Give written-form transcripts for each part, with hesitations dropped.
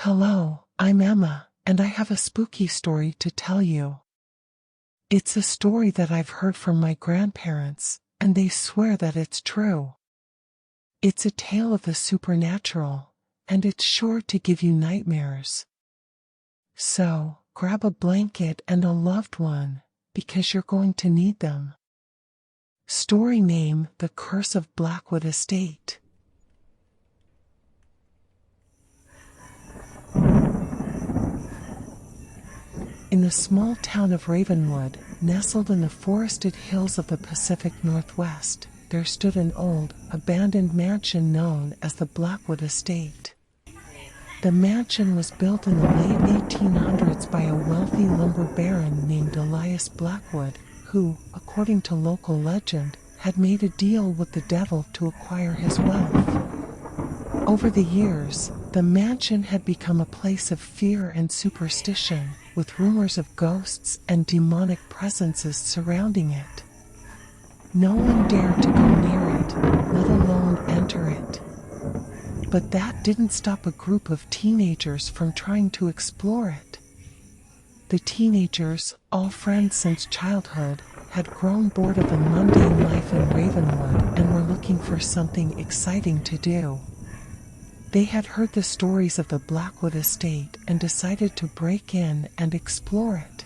Hello, I'm Emma, and I have a spooky story to tell you. It's a story that I've heard from my grandparents, and they swear that it's true. It's a tale of the supernatural, and it's sure to give you nightmares. So, grab a blanket and a loved one, because you're going to need them. Story name: The Curse of Blackwood Estate. In the small town of Ravenwood, nestled in the forested hills of the Pacific Northwest, there stood an old, abandoned mansion known as the Blackwood Estate. The mansion was built in the late 1800s by a wealthy lumber baron named Elias Blackwood, who, according to local legend, had made a deal with the devil to acquire his wealth. Over the years, the mansion had become a place of fear and superstition, with rumors of ghosts and demonic presences surrounding it. No one dared to go near it, let alone enter it. But that didn't stop a group of teenagers from trying to explore it. The teenagers, all friends since childhood, had grown bored of the mundane life in Ravenwood and were looking for something exciting to do. They had heard the stories of the Blackwood Estate and decided to break in and explore it.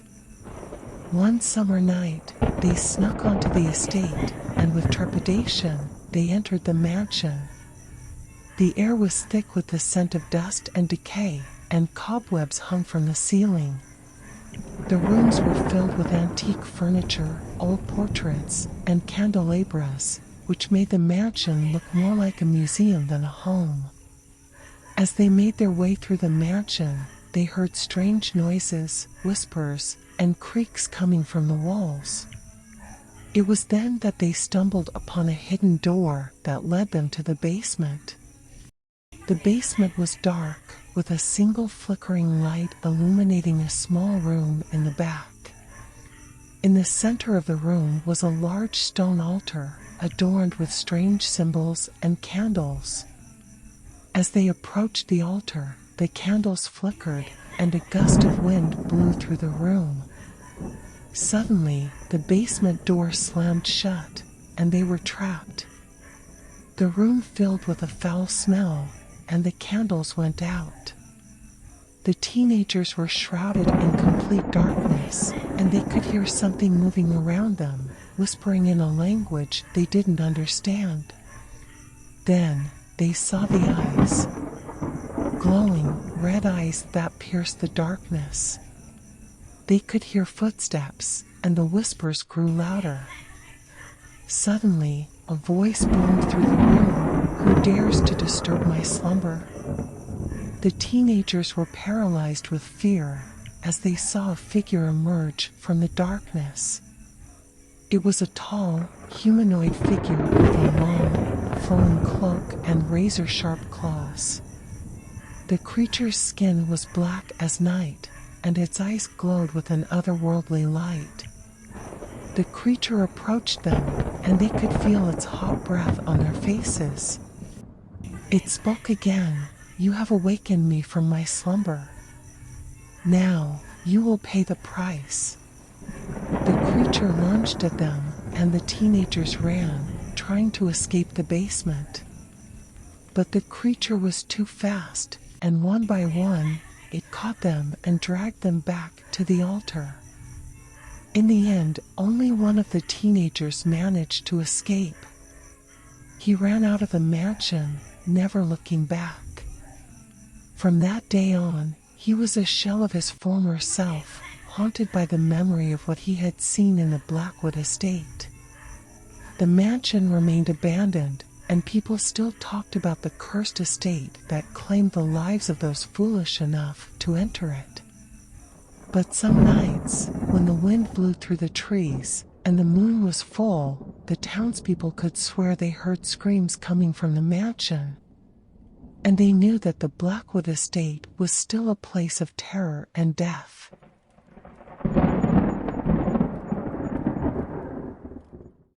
One summer night, they snuck onto the estate, and with trepidation, they entered the mansion. The air was thick with the scent of dust and decay, and cobwebs hung from the ceiling. The rooms were filled with antique furniture, old portraits, and candelabras, which made the mansion look more like a museum than a home. As they made their way through the mansion, they heard strange noises, whispers, and creaks coming from the walls. It was then that they stumbled upon a hidden door that led them to the basement. The basement was dark, with a single flickering light illuminating a small room in the back. In the center of the room was a large stone altar, adorned with strange symbols and candles. As they approached the altar, the candles flickered, and a gust of wind blew through the room. Suddenly, the basement door slammed shut, and they were trapped. The room filled with a foul smell, and the candles went out. The teenagers were shrouded in complete darkness, and they could hear something moving around them, whispering in a language they didn't understand. Then, they saw the eyes. Glowing, red eyes that pierced the darkness. They could hear footsteps, and the whispers grew louder. Suddenly, a voice boomed through the room. "Who dares to disturb my slumber?" The teenagers were paralyzed with fear as they saw a figure emerge from the darkness. It was a tall, humanoid figure with a long, flowing cloak and razor-sharp claws. The creature's skin was black as night, and its eyes glowed with an otherworldly light. The creature approached them, and they could feel its hot breath on their faces. It spoke again. "You have awakened me from my slumber. Now, you will pay the price." The creature lunged at them, and the teenagers ran, trying to escape the basement. But the creature was too fast, and one by one, it caught them and dragged them back to the altar. In the end, only one of the teenagers managed to escape. He ran out of the mansion, never looking back. From that day on, he was a shell of his former self, haunted by the memory of what he had seen in the Blackwood Estate. The mansion remained abandoned, and people still talked about the cursed estate that claimed the lives of those foolish enough to enter it. But some nights, when the wind blew through the trees, and the moon was full, the townspeople could swear they heard screams coming from the mansion. And they knew that the Blackwood Estate was still a place of terror and death.